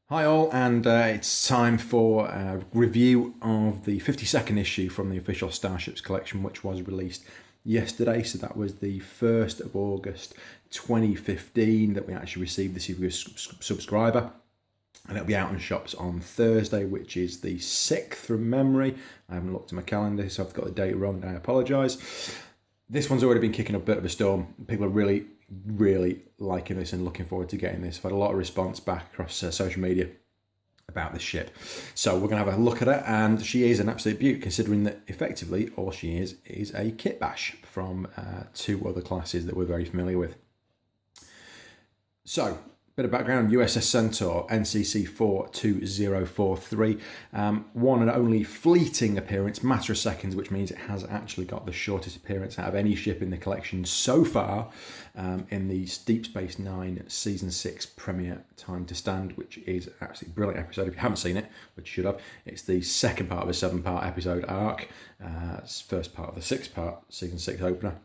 Hi all, and it's time for a review of the 52nd issue from the official Starships collection, which was released yesterday. So that was the 1st of August 2015 that we actually received this if you're a subscriber. And it'll be out in shops on Thursday, which is the 6th from memory. I haven't looked at my calendar, so I've got the date wrong, I apologise. This one's already been kicking up a bit of a storm. People are really liking this and looking forward to getting this. I've had a lot of response back across social media about this ship. So we're going to have a look at her, and she is an absolute beaut, considering that effectively all she is a kit bash from two other classes that we're very familiar with. So, bit of background: USS Centaur, NCC 42043, one and only fleeting appearance, matter of seconds, which means it has actually got the shortest appearance out of any ship in the collection so far, in the Deep Space Nine Season 6 premiere Time to Stand, which is an absolutely brilliant episode. If you haven't seen it, which you should have, it's the second part of a 7-part episode arc. It's first part of the 6-part Season 6 opener,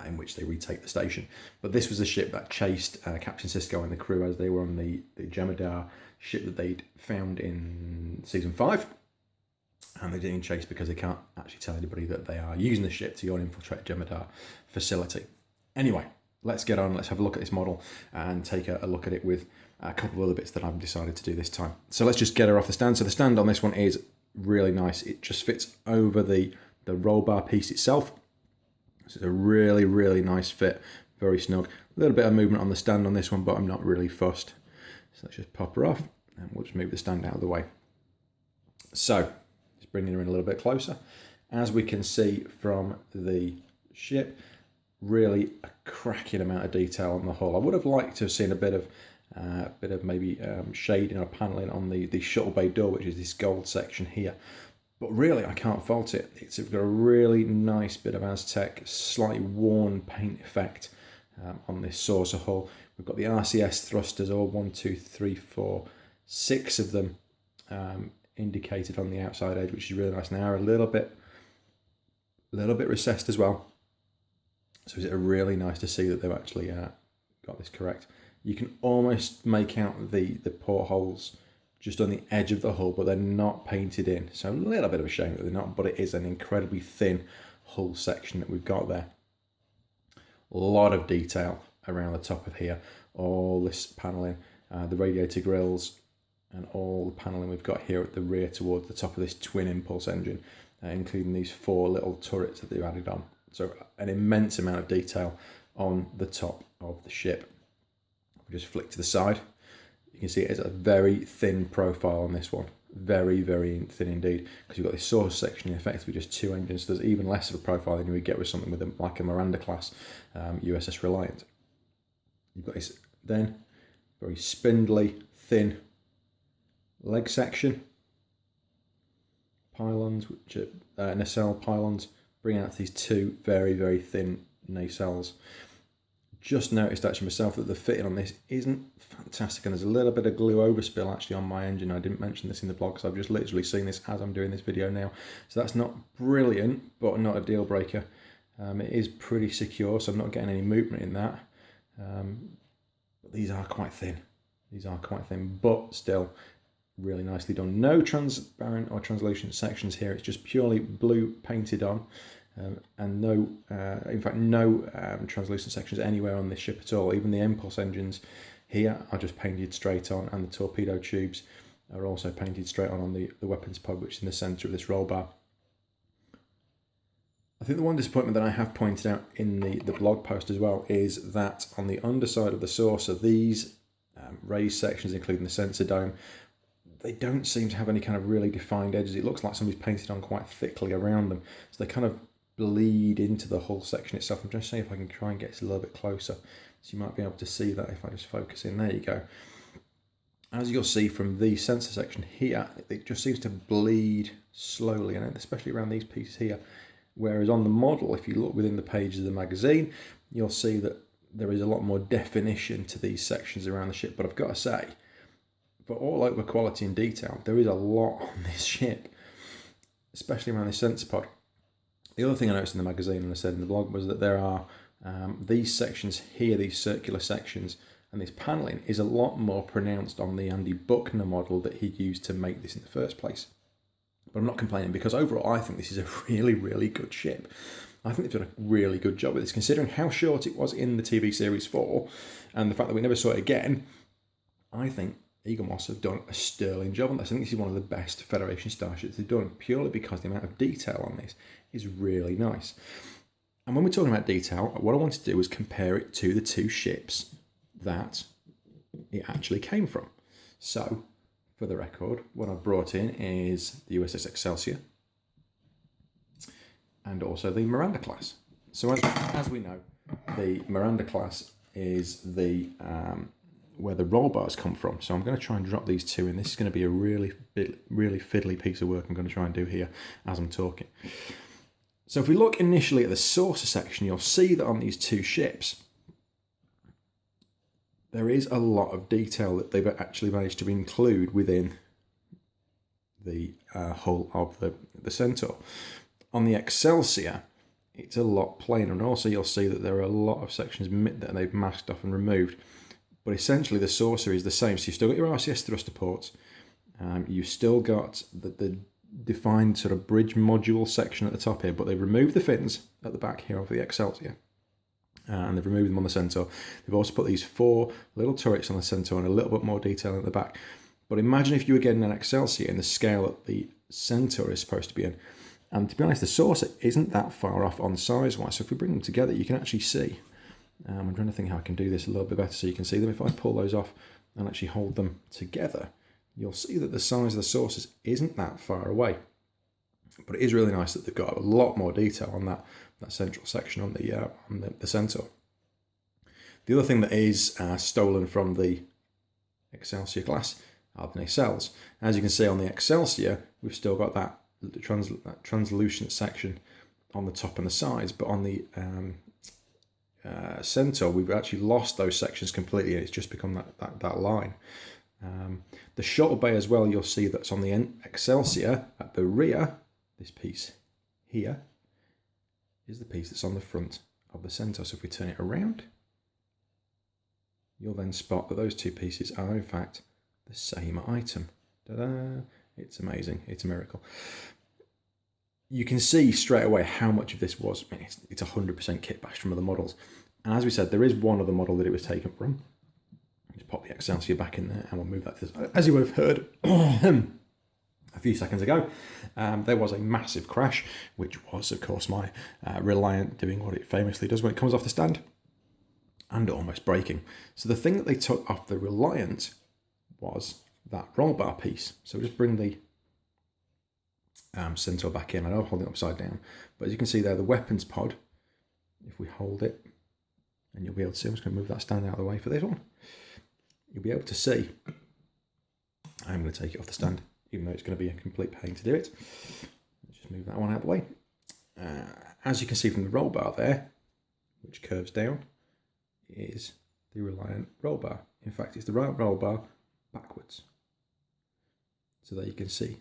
in which they retake the station. But this was the ship that chased Captain Sisko and the crew as they were on the Jemadar ship that they'd found in Season 5. And they didn't chase because they can't actually tell anybody that they are using the ship to go and infiltrate Jemadar facility. Anyway, let's get on. Let's have a look at this model and take a look at it with a couple of other bits that I've decided to do this time. So let's just get her off the stand. So the stand on this one is really nice. It just fits over the roll bar piece itself. So it's a really nice fit, very snug. A little bit of movement on the stand on this one, but I'm not really fussed. So let's just pop her off, and we'll just move the stand out of the way. So, just bringing her in a little bit closer. As we can see from the ship, really a cracking amount of detail on the hull. I would have liked to have seen a bit of maybe shading or paneling on the shuttle bay door, which is this gold section here. But really, I can't fault it. It's got a really nice bit of Aztec, slightly worn paint effect on this saucer hull. We've got the RCS thrusters, all 1, 2, 3, 4, 6 of them indicated on the outside edge, which is really nice. Now a little bit recessed as well. So it's really nice to see that they've actually got this correct. You can almost make out the portholes just on the edge of the hull, but they're not painted in. So a little bit of a shame that they're not, but it is an incredibly thin hull section that we've got there. A lot of detail around the top of here. All this paneling, the radiator grills, and all the paneling we've got here at the rear towards the top of this twin impulse engine, including these 4 little turrets that they've added on. So an immense amount of detail on the top of the ship. We just flick to the side. You can see it is a very thin profile on this one. Very thin indeed. Because you've got this source section, effectively just 2 engines. So there's even less of a profile than you would get with something with like a Miranda class USS Reliant. You've got this then very spindly, thin leg section. Pylons, which are nacelle pylons, bring out these 2 very thin nacelles. Just noticed actually myself that the fitting on this isn't fantastic, and there's a little bit of glue overspill actually on my engine. I didn't mention this in the blog, so I've just literally seen this as I'm doing this video now. So that's not brilliant, but not a deal breaker. It is pretty secure, so I'm not getting any movement in that. But these are quite thin. But still really nicely done. No transparent or translucent sections here. It's just purely blue painted on. And no translucent sections anywhere on this ship at all. Even the impulse engines here are just painted straight on, and the torpedo tubes are also painted straight on the weapons pod, which is in the centre of this roll bar. I think the one disappointment that I have pointed out in the blog post as well is that on the underside of the saucer, these raised sections, including the sensor dome, they don't seem to have any kind of really defined edges. It looks like somebody's painted on quite thickly around them. So they kind of bleed into the hull section itself. I'm just seeing if I can try and get this a little bit closer. So you might be able to see that if I just focus in. There you go. As you'll see from the sensor section here, it just seems to bleed slowly, and especially around these pieces here. Whereas on the model, if you look within the pages of the magazine, you'll see that there is a lot more definition to these sections around the ship. But I've got to say, for all over quality and detail, there is a lot on this ship, especially around this sensor pod. The other thing I noticed in the magazine, and I said in the blog, was that there are these sections here, these circular sections, And this panelling is a lot more pronounced on the Andy Buckner model that he used to make this in the first place. But I'm not complaining, because overall I think this is a really, really good ship. I think they've done a really good job with this, considering how short it was in the TV series 4 and the fact that we never saw it again. I think Eagle Moss have done a sterling job on this. I think this is one of the best Federation starships they've done, purely because the amount of detail on this is really nice. And when we're talking about detail, what I wanted to do was compare it to the two ships that it actually came from. So, for the record, what I've brought in is the USS Excelsior and also the Miranda class. So as we know, the Miranda class is the where the roll bars come from. So I'm going to try and drop these two in. This is going to be a really fiddly piece of work I'm going to try and do here as I'm talking. So if we look initially at the saucer section, you'll see that on these two ships, there is a lot of detail that they've actually managed to include within the hull of the Centaur. On the Excelsior, it's a lot plainer, and also you'll see that there are a lot of sections that they've masked off and removed. But essentially the saucer is the same. So you've still got your RCS thruster ports, you've still got the defined sort of bridge module section at the top here, but they've removed the fins at the back here of the Excelsior. And they've removed them on the Centaur. They've also put these 4 little turrets on the Centaur and a little bit more detail at the back. But imagine if you were getting an Excelsior in the scale that the Centaur is supposed to be in. And to be honest, the saucer isn't that far off on size-wise. So if we bring them together, you can actually see. I'm trying to think how I can do this a little bit better so you can see them. If I pull those off and actually hold them together, you'll see that the size of the saucers isn't that far away. But it is really nice that they've got a lot more detail on that central section on the Centaur. The other thing that is stolen from the Excelsior class are the nacelles. As you can see on the Excelsior, we've still got that translucent section on the top and the sides, but on the Centaur, we've actually lost those sections completely, and it's just become that line. The shuttle bay as well, you'll see that's on the Excelsior at the rear. This piece here is the piece that's on the front of the Centaur. So if we turn it around, you'll then spot that those two pieces are in fact the same item. Ta-da! It's amazing. It's a miracle. You can see straight away how much of this was. I mean, it's 100% kit bashed from other models. And as we said, there is one other model that it was taken from. Just pop the Excelsior back in there and we'll move that to the side. As you would have heard a few seconds ago, there was a massive crash, which was, of course, my Reliant doing what it famously does when it comes off the stand and almost breaking. So the thing that they took off the Reliant was that roll bar piece. So we'll just bring the Centaur back in. I know I'm holding it upside down, but as you can see there, the weapons pod, if we hold it, and you'll be able to see, I'm just going to move that stand out of the way for this one. You'll be able to see, I'm going to take it off the stand, even though it's going to be a complete pain to do it. Let's just move that one out of the way. As you can see from the roll bar there, which curves down, is the Reliant roll bar. In fact, it's the Reliant roll bar backwards. So there you can see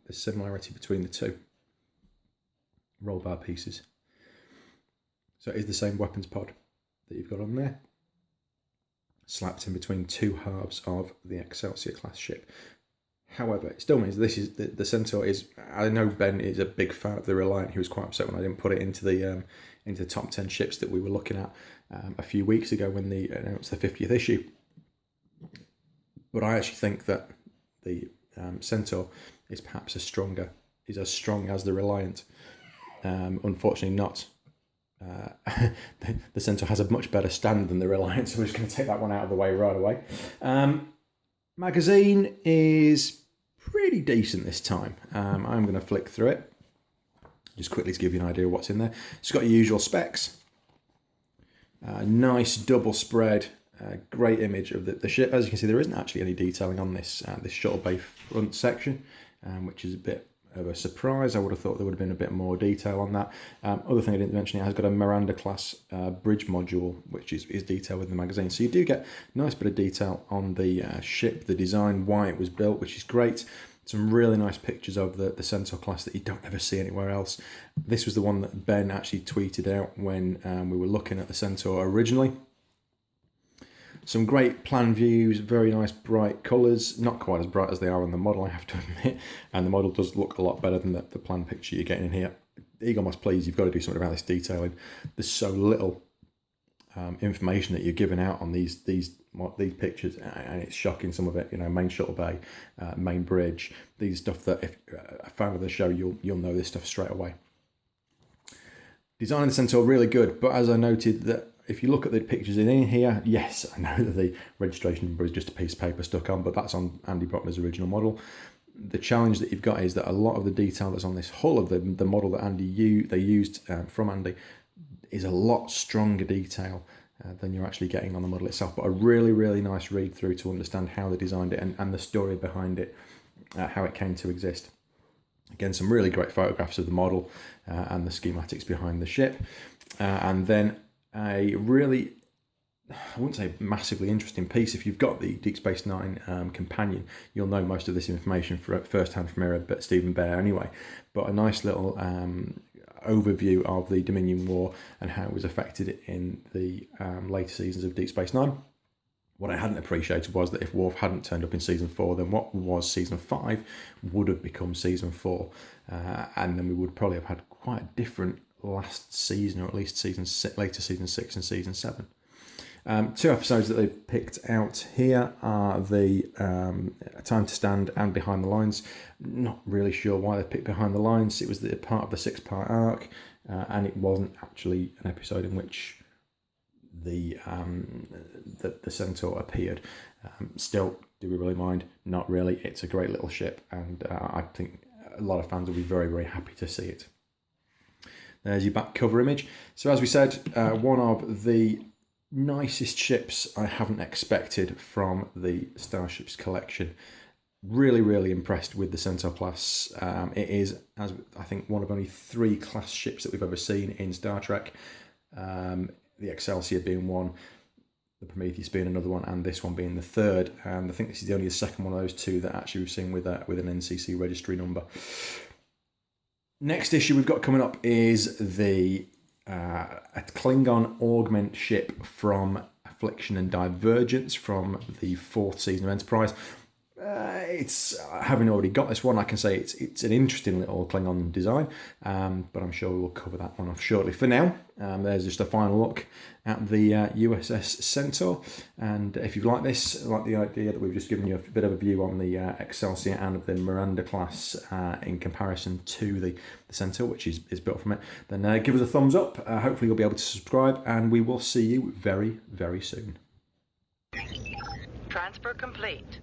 the similarity between the two roll bar pieces. So it is the same weapons pod that you've got on there, slapped in between two halves of the Excelsior class ship. However, it still means this is the Centaur is. I know Ben is a big fan of the Reliant. He was quite upset when I didn't put it into the top 10 ships that we were looking at a few weeks ago when they announced the 50th issue. But I actually think that the Centaur is perhaps as strong as the Reliant. Unfortunately, not. The Centaur has a much better stand than the Reliant, so we're just going to take that one out of the way right away. Magazine is pretty decent this time. I'm going to flick through it just quickly to give you an idea of what's in there. It's got your usual specs. Nice double spread, great image of the ship. As you can see, there isn't actually any detailing on this shuttle bay front section, which is a bit of a surprise. I would have thought there would have been a bit more detail on that. Other thing I didn't mention, it has got a Miranda class bridge module, which is detailed within the magazine. So you do get a nice bit of detail on the ship, the design, why it was built, which is great. Some really nice pictures of the Centaur class that you don't ever see anywhere else. This was the one that Ben actually tweeted out when we were looking at the Centaur originally. Some great plan views, very nice bright colours, not quite as bright as they are on the model, I have to admit, and the model does look a lot better than the plan picture you're getting in here. Eagle Moss, please, you've got to do something about this detailing. There's so little information that you're giving out on these pictures, and it's shocking, some of it. Main shuttle bay, main bridge, these stuff that if a fan of the show, you'll know this stuff straight away. Design of the Centaur really good, but as I noted, that if you look at the pictures in here, yes, I know that the registration number is just a piece of paper stuck on, but that's on Andy Brockner's original model. The challenge that you've got is that a lot of the detail that's on this hull of the model that they used from Andy is a lot stronger detail than you're actually getting on the model itself. But a really, really nice read through to understand how they designed it and the story behind it, how it came to exist. Again, some really great photographs of the model and the schematics behind the ship. And then a really, I wouldn't say massively interesting piece. If you've got the Deep Space Nine companion, you'll know most of this information firsthand from era, but Stephen Bear anyway. But a nice little overview of the Dominion War and how it was affected in the later seasons of Deep Space Nine. What I hadn't appreciated was that if Worf hadn't turned up in season 4, then what was season 5 would have become season 4, and then we would probably have had quite a different last season, or at least later season 6 and season 7. 2 episodes that they've picked out here are the Time to Stand and Behind the Lines. Not really sure why they picked Behind the Lines. It was the part of the 6-part arc, and it wasn't actually an episode in which the Centaur appeared. Still, do we really mind? Not really. It's a great little ship, and I think a lot of fans will be very, very happy to see it. There's your back cover image. So as we said, one of the nicest ships I haven't expected from the Starships collection. Really, really impressed with the Centaur class. It is, as I think, one of only 3 class ships that we've ever seen in Star Trek. The Excelsior being one, the Prometheus being another one, and this one being the third. And I think this is only the second one of those 2 that actually we've seen with an NCC registry number. Next issue we've got coming up is a Klingon augment ship from Affliction and Divergence from the 4th season of Enterprise. It's having already got this one, I can say it's an interesting little Klingon design, but I'm sure we will cover that one off shortly. For now, there's just a final look at the USS Centaur, and if you like this, like the idea that we've just given you a bit of a view on the Excelsior and the Miranda class in comparison to the Centaur, which is built from it, then give us a thumbs up. Hopefully you'll be able to subscribe, and we will see you very, very soon. Transfer complete.